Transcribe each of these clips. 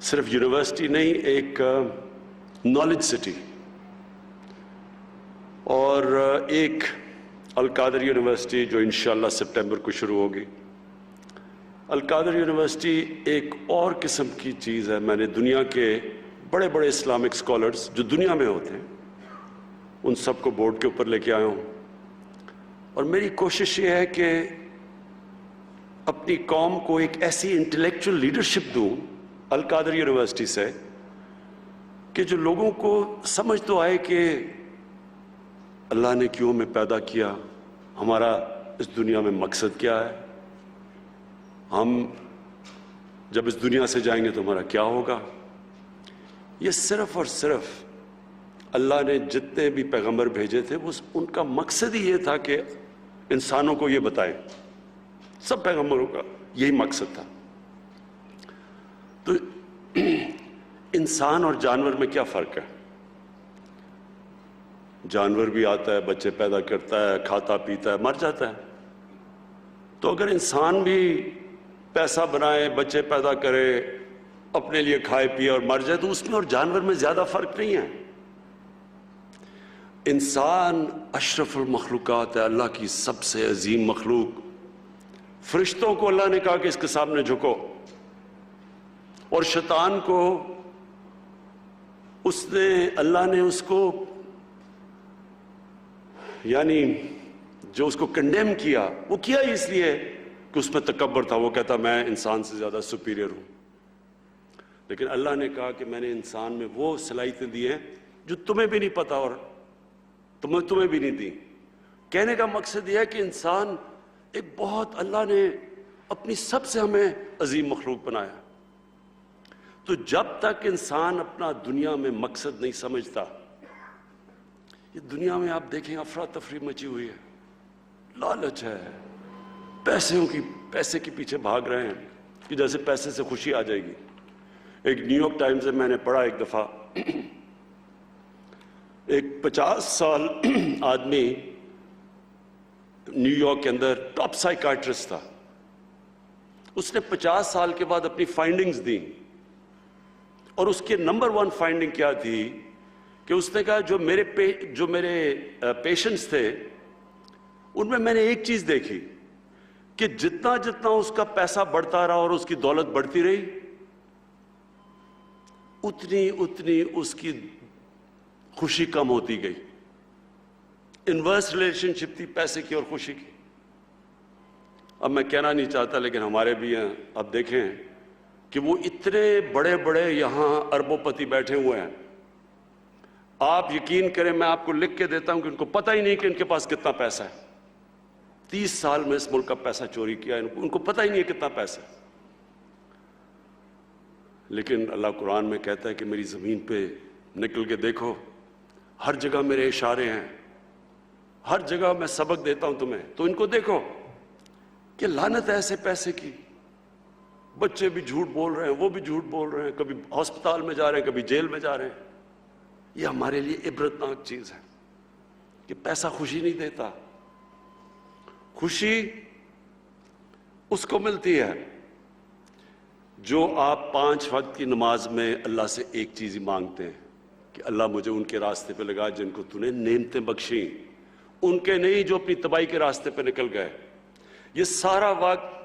صرف یونیورسٹی نہیں، ایک نالج سٹی، اور ایک القادر یونیورسٹی جو انشاءاللہ سپٹمبر کو شروع ہوگی۔ القادر یونیورسٹی ایک اور قسم کی چیز ہے۔ میں نے دنیا کے بڑے بڑے اسلامک اسکالرز جو دنیا میں ہوتے ہیں ان سب کو بورڈ کے اوپر لے کے آیا ہوں، اور میری کوشش یہ ہے کہ اپنی قوم کو ایک ایسی انٹلیکچوئل لیڈرشپ دوں القادر یونیورسٹی سے کہ جو لوگوں کو سمجھ تو آئے کہ اللہ نے کیوں ہمیں پیدا کیا، ہمارا اس دنیا میں مقصد کیا ہے، ہم جب اس دنیا سے جائیں گے تو ہمارا کیا ہوگا۔ یہ صرف اور صرف اللہ نے جتنے بھی پیغمبر بھیجے تھے ان کا مقصد ہی یہ تھا کہ انسانوں کو یہ بتائیں۔ سب پیغمبروں کا یہی مقصد تھا۔ تو انسان اور جانور میں کیا فرق ہے؟ جانور بھی آتا ہے، بچے پیدا کرتا ہے، کھاتا پیتا ہے، مر جاتا ہے۔ تو اگر انسان بھی پیسہ بنائے، بچے پیدا کرے، اپنے لیے کھائے پیے اور مر جائے، تو اس میں اور جانور میں زیادہ فرق نہیں ہے۔ انسان اشرف المخلوقات ہے، اللہ کی سب سے عظیم مخلوق۔ فرشتوں کو اللہ نے کہا کہ اس کے سامنے جھکو، اور شیطان کو اللہ نے اس کو یعنی جو اس کو کنڈیم کیا، وہ کیا ہی اس لیے کہ اس میں تکبر تھا۔ وہ کہتا میں انسان سے زیادہ سپیریئر ہوں۔ لیکن اللہ نے کہا کہ میں نے انسان میں وہ صلاحیتیں دی ہیں جو تمہیں بھی نہیں پتا اور تمہیں بھی نہیں دی۔ کہنے کا مقصد یہ ہے کہ انسان ایک بہت، اللہ نے اپنی سب سے ہمیں عظیم مخلوق بنایا۔ تو جب تک انسان اپنا دنیا میں مقصد نہیں سمجھتا، یہ دنیا میں آپ دیکھیں افراتفری مچی ہوئی ہے، لالچ ہے، پیسے کے پیچھے بھاگ رہے ہیں کہ جیسے پیسے سے خوشی آ جائے گی۔ ایک نیو یارک ٹائمز سے میں نے پڑھا ایک دفعہ، ایک 50 سال آدمی نیو یارک کے اندر ٹاپ سائیکائٹرسٹ تھا۔ اس نے 50 سال کے بعد اپنی فائنڈنگز دیں، اور اس کے نمبر 1 فائنڈنگ کیا تھی کہ اس نے کہا جو میرے پیشنٹس تھے ان میں نے ایک چیز دیکھی کہ جتنا اس کا پیسہ بڑھتا رہا اور اس کی دولت بڑھتی رہی، اتنی اس کی خوشی کم ہوتی گئی۔ انورس ریلیشن شپ تھی پیسے کی اور خوشی کی۔ اب میں کہنا نہیں چاہتا لیکن ہمارے بھی ہیں، اب دیکھیں کہ وہ اتنے بڑے بڑے یہاں اربوں پتی بیٹھے ہوئے ہیں، آپ یقین کریں میں آپ کو لکھ کے دیتا ہوں کہ ان کو پتہ ہی نہیں کہ ان کے پاس کتنا پیسہ ہے۔ 30 سال میں اس ملک کا پیسہ چوری کیا، ان کو پتہ ہی نہیں ہے کتنا پیسہ ہے۔ لیکن اللہ قرآن میں کہتا ہے کہ میری زمین پہ نکل کے دیکھو، ہر جگہ میرے اشارے ہیں، ہر جگہ میں سبق دیتا ہوں تمہیں، تو ان کو دیکھو کہ لعنت ہے ایسے پیسے کی۔ بچے بھی جھوٹ بول رہے ہیں، وہ بھی جھوٹ بول رہے ہیں، کبھی ہسپتال میں جا رہے ہیں، کبھی جیل میں جا رہے ہیں۔ یہ ہمارے لیے عبرتناک چیز ہے کہ پیسہ خوشی نہیں دیتا۔ خوشی اس کو ملتی ہے جو آپ 5 وقت کی نماز میں اللہ سے ایک چیز ہی مانگتے ہیں کہ اللہ مجھے ان کے راستے پہ لگا جن کو تو نے نعمتیں بخشیں، ان کے نہیں جو اپنی تباہی کے راستے پہ نکل گئے۔ یہ سارا وقت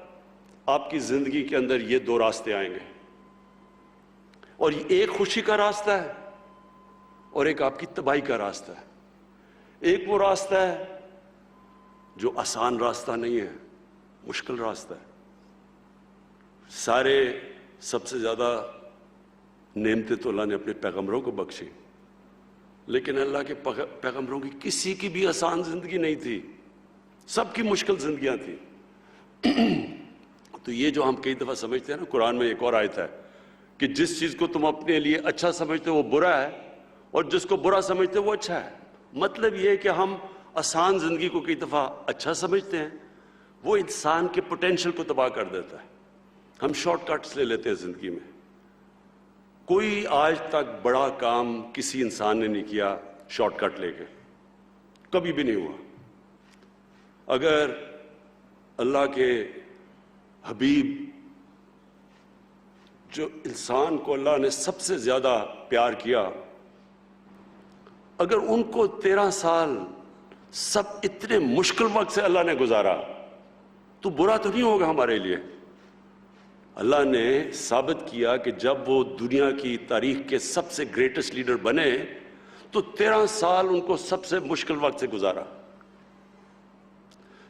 آپ کی زندگی کے اندر یہ 2 راستے آئیں گے، اور ایک خوشی کا راستہ ہے اور ایک آپ کی تباہی کا راستہ ہے۔ ایک وہ راستہ ہے جو آسان راستہ نہیں ہے، مشکل راستہ ہے۔ سب سے زیادہ نعمتیں تو اللہ نے اپنے پیغمبروں کو بخشی، لیکن اللہ کے پیغمبروں کی کسی کی بھی آسان زندگی نہیں تھی، سب کی مشکل زندگیاں تھیں۔ تو یہ جو ہم کئی دفعہ سمجھتے ہیں نا، قرآن میں ایک اور آیت ہے کہ جس چیز کو تم اپنے لیے اچھا سمجھتے ہو وہ برا ہے، اور جس کو برا سمجھتے ہو وہ اچھا ہے۔ مطلب یہ ہے کہ ہم آسان زندگی کو کئی دفعہ اچھا سمجھتے ہیں، وہ انسان کے پوٹینشل کو تباہ کر دیتا ہے۔ ہم شارٹ کٹس لے لیتے ہیں زندگی میں۔ کوئی آج تک بڑا کام کسی انسان نے نہیں کیا شارٹ کٹ لے کے، کبھی بھی نہیں ہوا۔ اگر اللہ کے حبیب جو انسان کو اللہ نے سب سے زیادہ پیار کیا، اگر ان کو 13 سال سب اتنے مشکل وقت سے اللہ نے گزارا تو برا تو نہیں ہوگا ہمارے لیے؟ اللہ نے ثابت کیا کہ جب وہ دنیا کی تاریخ کے سب سے گریٹسٹ لیڈر بنے تو 13 سال ان کو سب سے مشکل وقت سے گزارا۔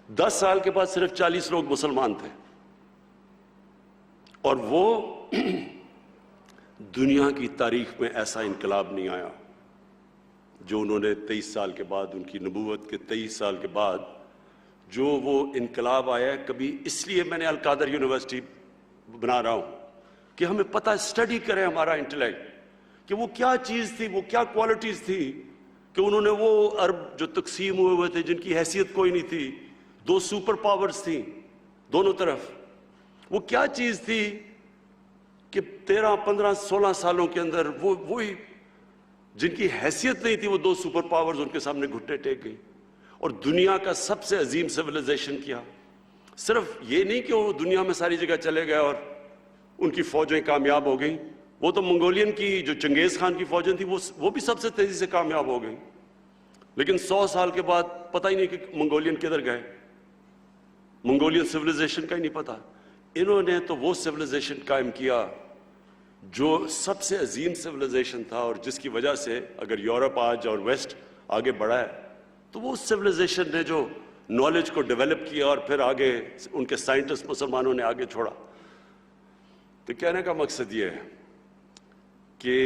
10 سال کے بعد صرف 40 لوگ مسلمان تھے، اور وہ دنیا کی تاریخ میں ایسا انقلاب نہیں آیا جو انہوں نے 23 سال کے بعد، ان کی نبوت کے 23 سال کے بعد جو وہ انقلاب آیا ہے۔ کبھی اس لیے میں نے القادر یونیورسٹی بنا رہا ہوں کہ ہمیں پتہ اسٹڈی کریں ہمارا انٹلیکٹ کہ وہ کیا چیز تھی، وہ کیا کوالٹیز تھی کہ انہوں نے وہ عرب جو تقسیم ہوئے تھے، جن کی حیثیت کوئی نہیں تھی، 2 سپر پاورز تھیں دونوں طرف، وہ کیا چیز تھی کہ 13 15 16 سالوں کے اندر وہی جن کی حیثیت نہیں تھی، وہ 2 سپر پاورز ان کے سامنے گھٹنے ٹیک گئی اور دنیا کا سب سے عظیم سویلائزیشن کیا۔ صرف یہ نہیں کہ وہ دنیا میں ساری جگہ چلے گئے اور ان کی فوجیں کامیاب ہو گئیں، وہ تو منگولین کی جو چنگیز خان کی فوجیں تھیں وہ بھی سب سے تیزی سے کامیاب ہو گئیں، لیکن 100 سال کے بعد پتہ ہی نہیں کہ منگولین کدھر گئے، منگولین سویلائزیشن کا ہی نہیں پتہ۔ انہوں نے تو وہ سویلائزیشن قائم کیا جو سب سے عظیم سویلائزیشن تھا، اور جس کی وجہ سے اگر یورپ آج اور ویسٹ آگے بڑھا ہے تو وہ سویلائزیشن نے جو نالج کو ڈیولپ کیا اور پھر آگے ان کے سائنٹسٹ مسلمانوں نے آگے چھوڑا۔ تو کہنے کا مقصد یہ ہے کہ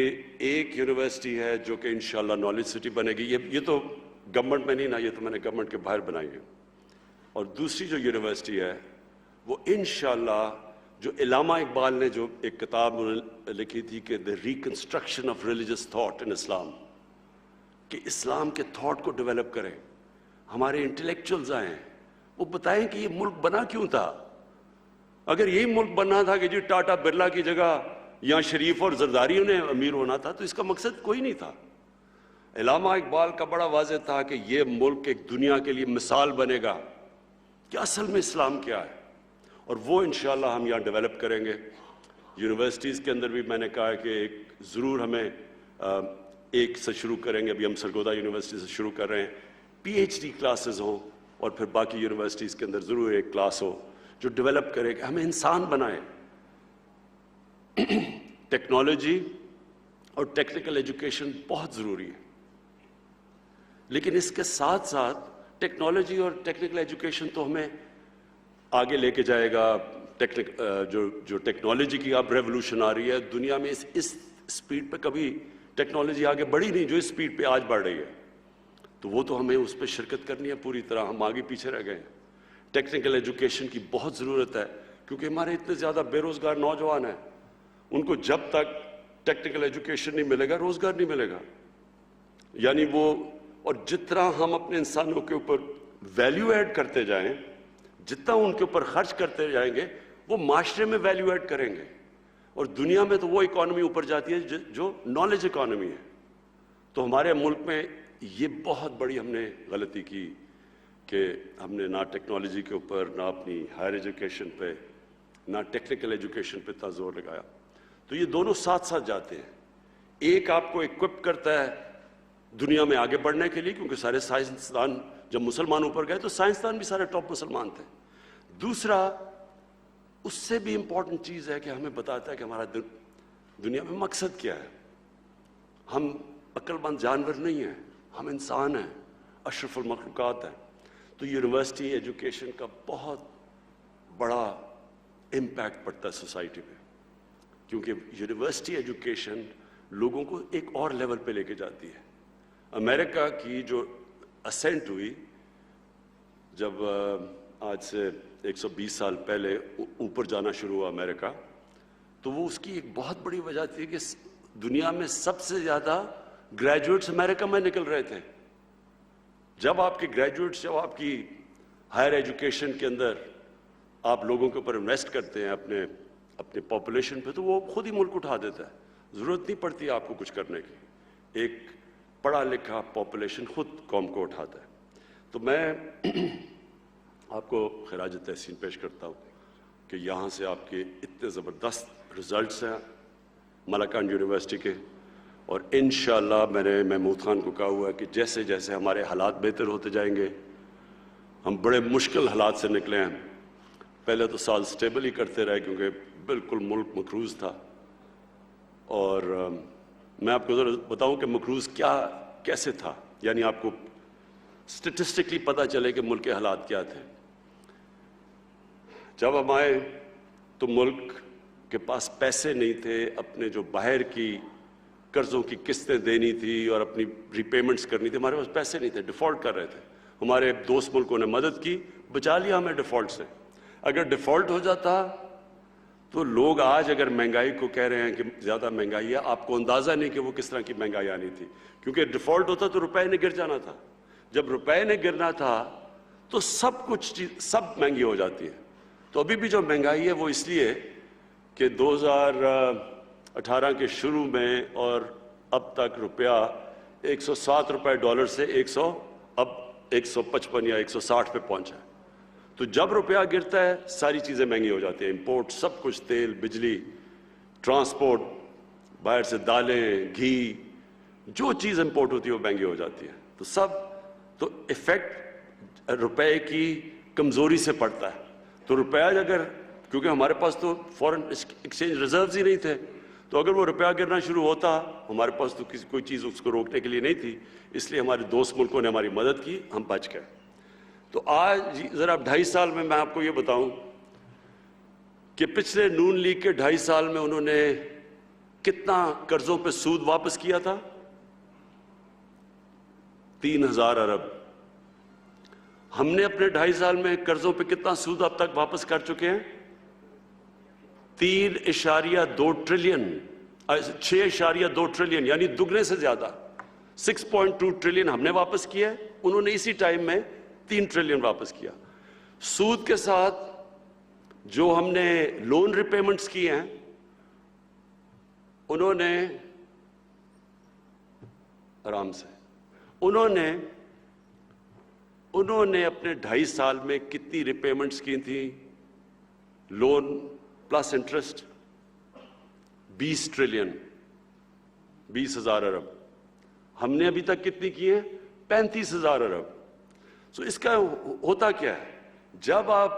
ایک یونیورسٹی ہے جو کہ انشاءاللہ نالج سٹی بنے گی، یہ تو گورنمنٹ میں نہیں نا، یہ تو میں نے گورنمنٹ کے باہر بنائی ہے، اور دوسری جو یونیورسٹی ہے وہ انشاءاللہ جو علامہ اقبال نے جو ایک کتاب لکھی تھی کہ the reconstruction of religious thought in Islam, کہ اسلام کے تھاٹ کو ڈیولپ کریں، ہمارے انٹلیکچوئلز آئیں، وہ بتائیں کہ یہ ملک بنا کیوں تھا۔ اگر یہی ملک بننا تھا کہ جی ٹاٹا برلا کی جگہ یا شریف اور زرداریوں نے امیر ہونا تھا تو اس کا مقصد کوئی نہیں تھا۔ علامہ اقبال کا بڑا واضح تھا کہ یہ ملک ایک دنیا کے لیے مثال بنے گا کہ اصل میں اسلام کیا ہے، اور وہ انشاءاللہ ہم یہاں ڈیولپ کریں گے۔ یونیورسٹیز کے اندر بھی میں نے کہا کہ ایک ضرور ہمیں ایک سے شروع کریں گے، ابھی ہم سرگودا یونیورسٹی سے شروع کر رہے ہیں، پی ایچ ڈی کلاسز ہوں، اور پھر باقی یونیورسٹیز کے اندر ضرور ایک کلاس ہو جو ڈیولپ کرے کہ ہمیں انسان بنائے۔ ٹیکنالوجی اور ٹیکنیکل ایجوکیشن بہت ضروری ہے، لیکن اس کے ساتھ ساتھ ٹیکنالوجی اور ٹیکنیکل ایجوکیشن تو ہمیں آگے لے کے جائے گا۔ جو ٹیکنالوجی کی اب ریولوشن آ رہی ہے دنیا میں، اس سپیڈ پہ کبھی ٹیکنالوجی آگے بڑھی نہیں جو اس سپیڈ پہ آج بڑھ رہی ہے، تو وہ تو ہمیں اس پہ شرکت کرنی ہے پوری طرح، ہم آگے پیچھے رہ گئے ہیں۔ ٹیکنیکل ایجوکیشن کی بہت ضرورت ہے کیونکہ ہمارے اتنے زیادہ بے روزگار نوجوان ہیں، ان کو جب تک ٹیکنیکل ایجوکیشن نہیں ملے گا روزگار نہیں ملے گا، یعنی وہ، اور جتنا ہم اپنے انسانوں کے اوپر ویلیو ایڈ کرتے جائیں، جتنا ان کے اوپر خرچ کرتے جائیں گے وہ معاشرے میں ویلیو ایڈ کریں گے، اور دنیا میں تو وہ اکانومی اوپر جاتی ہے جو نالج اکانومی ہے۔ تو ہمارے ملک میں یہ بہت بڑی ہم نے غلطی کی کہ ہم نے نہ ٹیکنالوجی کے اوپر، نہ اپنی ہائر ایجوکیشن پہ، نہ ٹیکنیکل ایجوکیشن پہ اتنا زور لگایا۔ تو یہ دونوں ساتھ ساتھ جاتے ہیں، ایک آپ کو اکوپ کرتا ہے دنیا میں آگے بڑھنے کے لیے کیونکہ سارے سائنسدان جب مسلمان اوپر گئے تو سائنسدان بھی سارے ٹاپ مسلمان تھے، دوسرا اس سے بھی امپورٹنٹ چیز ہے کہ ہمیں بتاتا ہے کہ ہمارا دنیا میں مقصد کیا ہے۔ ہم عقل مند جانور نہیں ہیں، ہم انسان ہیں، اشرف المخلوقات ہیں۔ تو یونیورسٹی ایجوکیشن کا بہت بڑا امپیکٹ پڑتا ہے سوسائٹی پہ، کیونکہ یونیورسٹی ایجوکیشن لوگوں کو ایک اور لیول پہ لے کے جاتی ہے۔ امریکہ کی جو اسینٹ ہوئی جب آج سے 120 سال پہلے اوپر جانا شروع ہوا امریکہ، تو وہ اس کی ایک بہت بڑی وجہ تھی کہ دنیا میں سب سے زیادہ گریجویٹس امریکہ میں نکل رہے تھے۔ جب آپ کے گریجویٹس، جب آپ کی ہائر ایجوکیشن کے اندر آپ لوگوں کے اوپر انویسٹ کرتے ہیں اپنے پاپولیشن پہ، تو وہ خود ہی ملک اٹھا دیتا ہے، ضرورت نہیں پڑتی آپ کو کچھ کرنے کی، ایک پڑھا لکھا پاپولیشن خود قوم کو اٹھاتا ہے۔ تو میں آپ کو خراج تحسین پیش کرتا ہوں کہ یہاں سے آپ کے اتنے زبردست رزلٹس ہیں، مالاکنڈ یونیورسٹی کے، اور انشاءاللہ میں نے محمود خان کو کہا ہوا ہے کہ جیسے جیسے ہمارے حالات بہتر ہوتے جائیں گے، ہم بڑے مشکل حالات سے نکلے ہیں، پہلے تو سال سٹیبل ہی کرتے رہے کیونکہ بالکل ملک مقروض تھا، اور میں آپ کو ذرا بتاؤں کہ مقروض کیسے تھا، یعنی آپ کو سٹیٹسٹکلی پتہ چلے کہ ملک کے حالات کیا تھے۔ جب ہم آئے تو ملک کے پاس پیسے نہیں تھے، اپنے جو باہر کی قرضوں کی قسطیں دینی تھی اور اپنی ری پیمنٹس کرنی تھی، ہمارے پاس پیسے نہیں تھے، ڈیفالٹ کر رہے تھے۔ ہمارے دوست ملکوں نے مدد کی، بچا لیا ہمیں ڈیفالٹ سے۔ اگر ڈیفالٹ ہو جاتا تو لوگ آج اگر مہنگائی کو کہہ رہے ہیں کہ زیادہ مہنگائی ہے، آپ کو اندازہ نہیں کہ وہ کس طرح کی مہنگائی آنی تھی، کیونکہ ڈیفالٹ ہوتا تو روپے نے گر جانا تھا۔ جب روپے نے گرنا تھا تو سب مہنگی ہو جاتی ہے۔ تو ابھی بھی جو مہنگائی ہے وہ اس لیے کہ 2018 کے شروع میں اور اب تک روپیہ 107 روپے ڈالر سے اب 155 یا 160 پہ پہنچا ہے۔ تو جب روپیہ گرتا ہے ساری چیزیں مہنگی ہو جاتی ہیں، امپورٹ سب کچھ، تیل، بجلی، ٹرانسپورٹ، باہر سے دالیں، گھی، جو چیز امپورٹ ہوتی ہے وہ مہنگی ہو جاتی ہے۔ تو ایفیکٹ روپے کی کمزوری سے پڑتا ہے۔ تو روپیہ اگر، کیونکہ ہمارے پاس تو فورن ایکسچینج ریزروز ہی نہیں تھے، تو اگر وہ روپیہ گرنا شروع ہوتا، ہمارے پاس تو کوئی چیز اس کو روکنے کے لیے نہیں تھی، اس لیے ہمارے دوست ملکوں نے ہماری مدد کی، ہم بچ گئے۔ تو آج ذرا 2.5 سال میں آپ کو یہ بتاؤں کہ پچھلے نون لیگ کے 2.5 سال میں انہوں نے کتنا قرضوں پہ سود واپس کیا تھا؟ 3000 ارب۔ ہم نے اپنے 2.5 سال میں قرضوں پہ کتنا سود اب تک واپس کر چکے ہیں؟ 3.2 ٹریلین، 6.2 ٹریلین، یعنی دگنے سے زیادہ۔ 6.2 ٹریلین ہم نے واپس کیا ہے، انہوں نے اسی ٹائم میں 3 ٹریلین واپس کیا۔ سود کے ساتھ جو ہم نے لون ریپیمنٹس کی ہیں، انہوں نے آرام سے انہوں نے اپنے 2.5 سال میں کتنی ریپیمنٹس کی تھیں؟ لون پلس انٹرسٹ 20 ٹریلین، 20,000 ارب۔ ہم نے ابھی تک کتنی کی ہیں؟ 35,000 ارب۔ سو اس کا ہوتا کیا ہے؟ جب آپ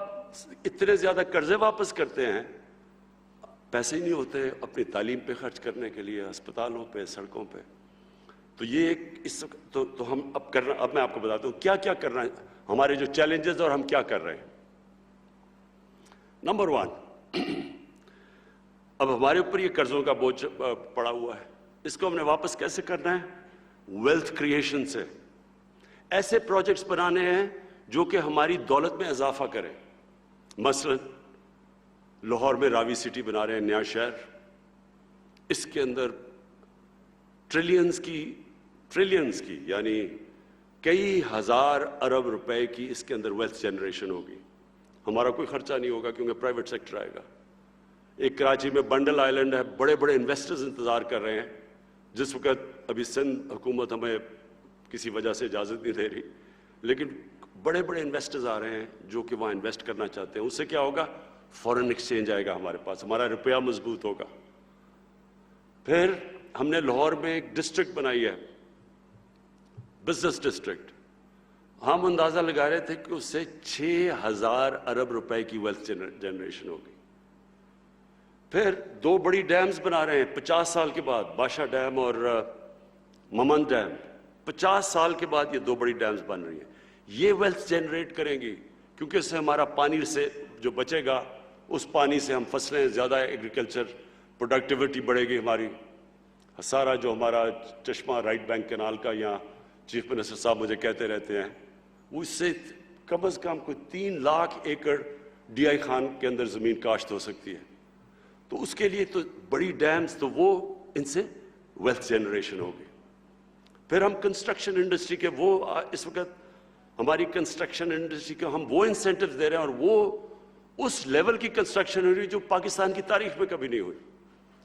اتنے زیادہ قرضے واپس کرتے ہیں، پیسے ہی نہیں ہوتے اپنی تعلیم پہ خرچ کرنے کے لیے، ہسپتالوں پہ، سڑکوں پہ۔ تو یہ تو ہم اب میں آپ کو بتاتا ہوں کیا کرنا ہے، ہمارے جو چیلنجز اور ہم کیا کر رہے ہیں۔ نمبر 1، اب ہمارے اوپر یہ قرضوں کا بوجھ پڑا ہوا ہے، اس کو ہم نے واپس کیسے کرنا ہے؟ ویلتھ کریشن سے۔ ایسے پروجیکٹس بنانے ہیں جو کہ ہماری دولت میں اضافہ کریں۔ مثلا لاہور میں راوی سٹی بنا رہے ہیں، نیا شہر، اس کے اندر ٹریلینز کی یعنی کئی ہزار ارب روپے کی اس کے اندر ویلتھ جنریشن ہوگی۔ ہمارا کوئی خرچہ نہیں ہوگا کیونکہ پرائیویٹ سیکٹر آئے گا۔ ایک کراچی میں بنڈل آئلینڈ ہے، بڑے بڑے انویسٹرز انتظار کر رہے ہیں، جس وقت ابھی سندھ حکومت ہمیں کسی وجہ سے اجازت نہیں دے رہی، لیکن بڑے بڑے انویسٹرز آ رہے ہیں جو کہ وہاں انویسٹ کرنا چاہتے ہیں۔ اس سے کیا ہوگا؟ فورن ایکسچینج آئے گا ہمارے پاس، ہمارا روپیہ مضبوط ہوگا۔ پھر ہم نے لاہور میں ایک ڈسٹرکٹ بنائی ہے، بزنس ڈسٹرکٹ۔ ہم اندازہ لگا رہے تھے کہ اس سے 6,000 ارب روپے کی ویلتھ جنریشن ہوگی۔ پھر 2 بڑی ڈیمز بنا رہے ہیں 50 سال کے بعد، باشا ڈیم اور ممن ڈیم۔ 50 سال کے بعد یہ 2 بڑی ڈیمز بن رہی ہیں۔ یہ ویلتھ جنریٹ کریں گی کیونکہ اس سے ہمارا پانی سے جو بچے گا، اس پانی سے ہم فصلیں زیادہ، ایگریکلچر پروڈکٹیوٹی بڑھے گی ہماری۔ سارا جو ہمارا چشمہ رائٹ بینک کینال کا، یہاں چیف منسٹر صاحب مجھے کہتے رہتے ہیں، وہ اس سے کم از کم کوئی 3 لاکھ ایکڑ ڈی آئی خان کے اندر زمین کاشت ہو سکتی ہے۔ تو اس کے لیے تو بڑی ڈیمز، تو وہ ان سے ویلتھ جنریشن ہوگی۔ پھر ہم کنسٹرکشن انڈسٹری کے اس وقت ہماری کنسٹرکشن انڈسٹری کو ہم وہ انسینٹیو دے رہے ہیں، اور وہ اس لیول کی کنسٹرکشن ہو رہی جو پاکستان کی تاریخ میں کبھی نہیں ہوئی،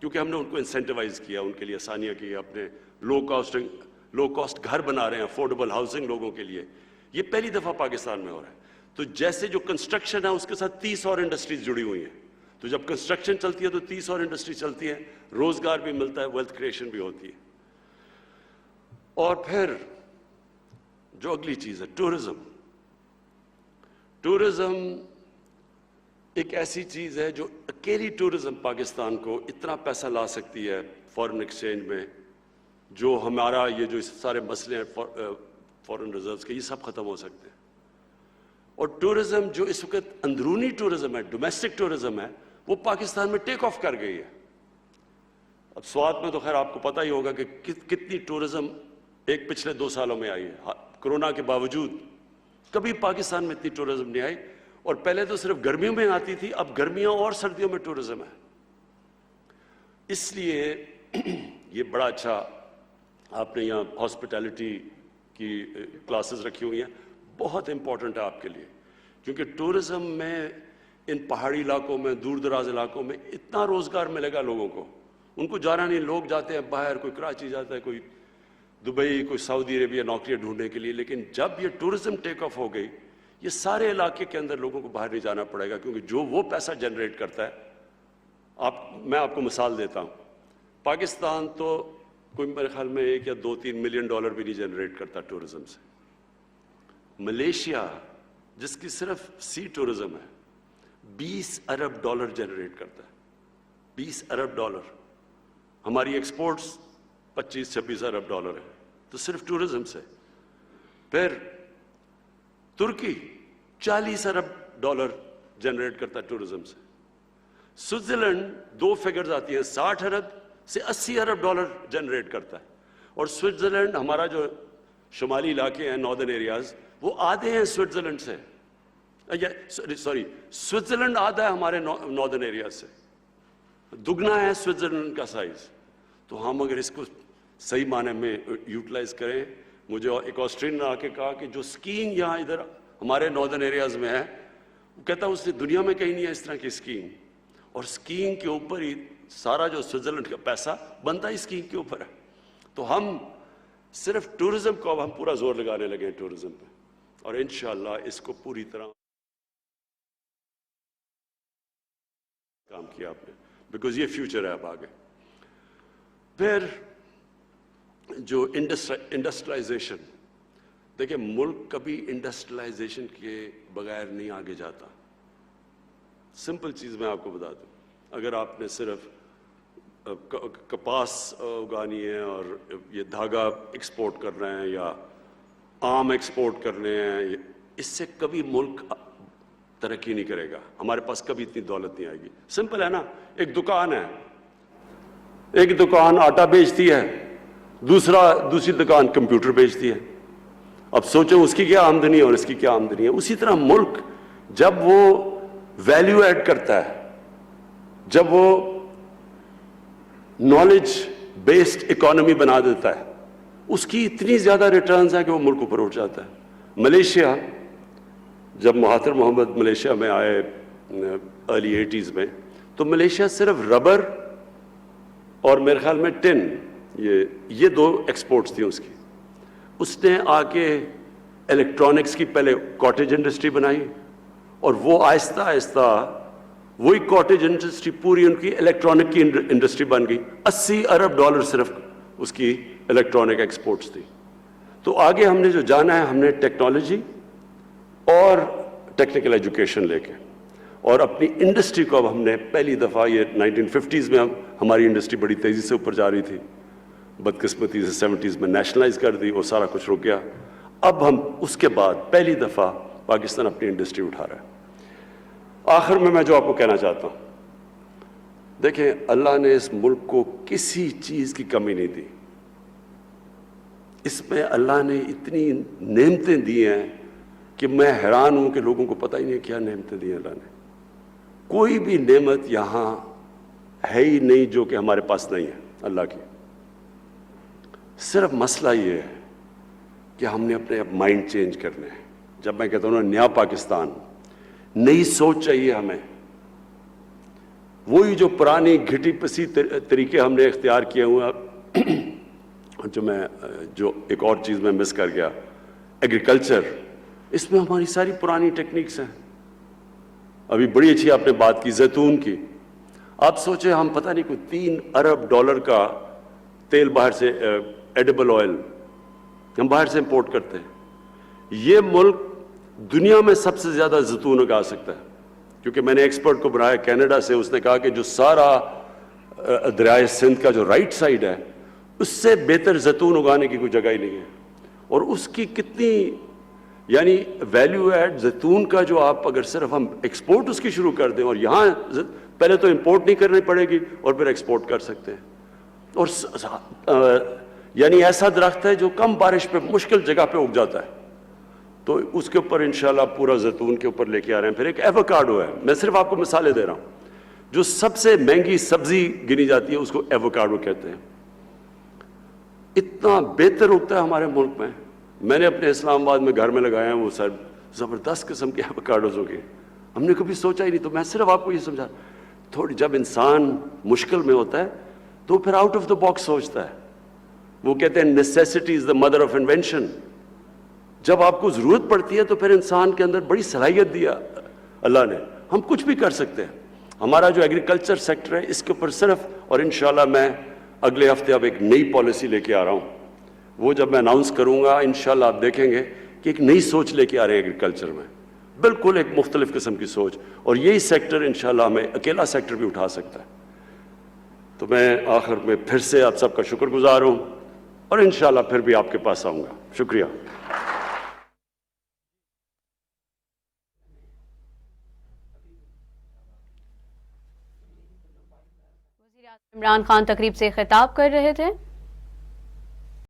کیونکہ ہم نے ان کو انسینٹیوائز کیا، ان کے لیے آسانیاں کی، اپنے لو کاسٹ گھر بنا رہے ہیں، افورڈیبل ہاؤسنگ لوگوں کے لیے۔ یہ پہلی دفعہ پاکستان میں ہو رہا ہے۔ تو جیسے جو کنسٹرکشن ہے اس کے ساتھ 30 اور انڈسٹریز جڑی ہوئی ہیں۔ تو جب کنسٹرکشن چلتی ہے تو 30 اور انڈسٹری چلتی ہیں, روزگار بھی ملتا ہے, ویلتھ کریشن بھی ہوتی ہے. اور پھر جو اگلی چیز ہے ٹورزم. ٹورزم ایک ایسی چیز ہے جو اکیلی ٹورزم پاکستان کو اتنا پیسہ لا سکتی ہے فارن ایکسچینج میں, جو ہمارا یہ جو سارے مسئلے ہیں فارن ریزروز کے, یہ سب ختم ہو سکتے ہیں. اور ٹورزم جو اس وقت اندرونی ٹورزم ہے, ڈومیسٹک ٹورزم ہے, وہ پاکستان میں ٹیک آف کر گئی ہے. اب سوات میں تو خیر آپ کو پتہ ہی ہوگا کہ کتنی ٹورزم ایک پچھلے 2 سالوں میں آئی ہے. کرونا کے باوجود کبھی پاکستان میں اتنی ٹورزم نہیں آئی, اور پہلے تو صرف گرمیوں میں آتی تھی, اب گرمیاں اور سردیوں میں ٹورزم ہے. اس لیے یہ بڑا اچھا آپ نے یہاں ہاسپٹیلٹی کی کلاسز رکھی ہوئی ہیں, بہت امپورٹنٹ ہے آپ کے لیے, کیونکہ ٹورزم میں ان پہاڑی علاقوں میں, دور دراز علاقوں میں اتنا روزگار ملے گا لوگوں کو. ان کو جانا نہیں, لوگ جاتے ہیں باہر, کوئی کراچی جاتا ہے, کوئی دبئی, کوئی سعودی عربیہ نوکریاں ڈھونڈنے کے لیے. لیکن جب یہ ٹورزم ٹیک آف ہو گئی, یہ سارے علاقے کے اندر لوگوں کو باہر نہیں جانا پڑے گا, کیونکہ جو وہ پیسہ جنریٹ کرتا ہے. میں آپ کو مثال دیتا ہوں, پاکستان تو کوئی میرے خیال میں 1 یا 2-3 ملین ڈالر بھی نہیں جنریٹ کرتا ٹورزم سے. ملیشیا جس کی صرف سی ٹورزم ہے 20 ارب ڈالر جنریٹ کرتا ہے, 20 ارب ڈالر. ہماری ایکسپورٹس 25-26 ارب ڈالر ہے, تو صرف ٹورزم سے. پھر ترکی 40 ارب ڈالر جنریٹ کرتا ہے ٹورزم سے. سوئٹزرلینڈ 2 فگرز آتی ہیں, 60 ارب سے 80 ارب ڈالر جنریٹ کرتا ہے. اور سوئٹزرلینڈ, ہمارا جو شمالی علاقے ہیں ناردرن ایریاز, وہ آدھے ہیں سوئٹزرلینڈ سے, سوئٹزرلینڈ آدھا ہے ہمارے ناردرن ایریاز سے, دگنا ہے سوئٹزرلینڈ کا سائز. تو ہم اگر اس کو صحیح معنی میں یوٹیلائز کریں, مجھے ایک آسٹریلین نے آ کے کہا کہ جو اسکیئنگ یہاں ادھر ہمارے ناردرن ایریاز میں ہے, وہ کہتا ہے اس نے دنیا میں کہیں نہیں ہے اس طرح کی اسکیئنگ. اور اسکیئنگ کے اوپر ہی سارا جو سوئٹزرلینڈ کا پیسہ بنتا ہے اسکیئنگ کے اوپر ہے. تو ہم صرف ٹورزم کو اب ہم پورا زور لگانے لگے ہیں ٹورزم پہ, اور انشاءاللہ اس کو پوری طرح کام کیا آپ نے, بیکاز یہ فیوچر ہے اب آگے. پھر جو انڈسٹریلائزیشن, دیکھیں ملک کبھی انڈسٹریلائزیشن کے بغیر نہیں آگے جاتا. سمپل چیز میں آپ کو بتا دوں, اگر آپ نے صرف کپاس اگانی ہے اور یہ دھاگا ایکسپورٹ کر رہے ہیں یا آم ایکسپورٹ کر رہے ہیں, اس سے کبھی ملک ترقی نہیں کرے گا. ہمارے پاس کبھی اتنی دولت نہیں آئے گی. سمپل ہے نا, ایک دکان ہے, ایک دکان آٹا بیچتی ہے, دوسری دکان کمپیوٹر بیچتی ہے. اب سوچو اس کی کیا آمدنی ہے اور اس کی کیا آمدنی ہے. اسی طرح ملک جب وہ ویلیو ایڈ کرتا ہے, جب وہ نالج بیسڈ اکانومی بنا دیتا ہے, اس کی اتنی زیادہ ریٹرنز ہیں کہ وہ ملک اوپر اٹھ جاتا ہے. ملیشیا, جب مہاتر محمد ملیشیا میں آئے ارلی 80s میں, تو ملیشیا صرف ربر اور میرے خیال میں ٹن, یہ 2 ایکسپورٹس تھیں اس کی. اس نے آ کے الیکٹرانکس کی پہلے کاٹیج انڈسٹری بنائی, اور وہ آہستہ آہستہ وہی کاٹیج انڈسٹری پوری ان کی الیکٹرانک کی انڈسٹری بن گئی. 80 ارب ڈالر صرف اس کی الیکٹرانک ایکسپورٹس تھی. تو آگے ہم نے جو جانا ہے, ہم نے ٹیکنالوجی اور ٹیکنیکل ایجوکیشن لے کے, اور اپنی انڈسٹری کو اب ہم نے پہلی دفعہ, یہ 1950s میں ہماری انڈسٹری بڑی تیزی سے اوپر جا رہی تھی, بدقسمتی سے 70s میں نیشنلائز کر دی اور سارا کچھ رک گیا. اب ہم اس کے بعد پہلی دفعہ پاکستان اپنی انڈسٹری اٹھا رہا ہے. آخر میں جو آپ کو کہنا چاہتا ہوں, دیکھیں اللہ نے اس ملک کو کسی چیز کی کمی نہیں دی. اس میں اللہ نے اتنی نعمتیں دی ہیں کہ میں حیران ہوں کہ لوگوں کو پتہ ہی نہیں کیا نعمتیں دی ہیں اللہ نے. کوئی بھی نعمت یہاں ہے ہی نہیں جو کہ ہمارے پاس نہیں ہے اللہ کی. صرف مسئلہ یہ ہے کہ ہم نے اپنے مائنڈ چینج کرنے ہیں. جب میں کہتا ہوں نا نیا پاکستان, نئی سوچ چاہیے ہمیں. وہی جو پرانی گھٹی پسی طریقے ہم نے اختیار کیے ہوئے ہیں, جو ایک اور چیز میں مس کر گیا, ایگریکلچر, اس میں ہماری ساری پرانی ٹیکنیکس ہیں. ابھی بڑی اچھی آپ نے بات کی زیتون کی. آپ سوچیں ہم پتہ نہیں کوئی $3 ارب کا تیل باہر سے ایڈیبل آئل ہم باہر سے امپورٹ کرتے ہیں. یہ ملک دنیا میں سب سے زیادہ زیتون اگا سکتا ہے, کیونکہ میں نے ایکسپرٹ کو بنایا کینیڈا سے, اس نے کہا کہ جو سارا دریائے سندھ کا جو رائٹ سائڈ ہے اس سے بہتر زیتون اگانے کی کوئی جگہ ہی نہیں ہے. اور اس کی کتنی یعنی ویلیو ایڈ زیتون کا, جو آپ اگر صرف ہم ایکسپورٹ اس کی شروع کر دیں, اور یہاں پہلے تو امپورٹ نہیں کرنی پڑے گی اور پھر ایکسپورٹ کر سکتے ہیں. اور یعنی ایسا درخت ہے جو کم بارش پہ مشکل جگہ پہ اگ جاتا ہے, تو اس کے اوپر انشاءاللہ پورا زیتون کے اوپر لے کے آ رہے ہیں. پھر ایک ایووکاڈو ہے, میں صرف آپ کو مثالیں دے رہا ہوں, جو سب سے مہنگی سبزی گنی جاتی ہے اس کو ایووکاڈو کہتے ہیں. اتنا بہتر اگتا ہے ہمارے ملک میں. میں نے اپنے اسلام آباد میں گھر میں لگایا ہیں, وہ سر زبردست قسم کے ایووکاڈوز ہو گئے, ہم نے کبھی سوچا ہی نہیں. تو میں صرف آپ کو یہ سمجھا, تھوڑی جب انسان مشکل میں ہوتا ہے تو پھر آؤٹ آف دا باکس سوچتا ہے. وہ کہتے ہیں necessity is the mother of invention. جب آپ کو ضرورت پڑتی ہے تو پھر انسان کے اندر بڑی صلاحیت دیا اللہ نے, ہم کچھ بھی کر سکتے ہیں. ہمارا جو ایگریکلچر سیکٹر ہے اس کے اوپر صرف, اور انشاءاللہ میں اگلے ہفتے اب ایک نئی پالیسی لے کے آ رہا ہوں, وہ جب میں اناؤنس کروں گا انشاءاللہ آپ دیکھیں گے کہ ایک نئی سوچ لے کے آ رہے ہیں ایگریکلچر میں, بالکل ایک مختلف قسم کی سوچ, اور یہی سیکٹر انشاءاللہ ہمیں اکیلا سیکٹر بھی اٹھا سکتا ہے. تو میں آخر میں پھر سے آپ سب کا شکر گزار ہوں, اور انشاءاللہ پھر بھی آپ کے پاس آؤں گا. شکریہ. عمران خان تقریب سے خطاب کر رہے تھے.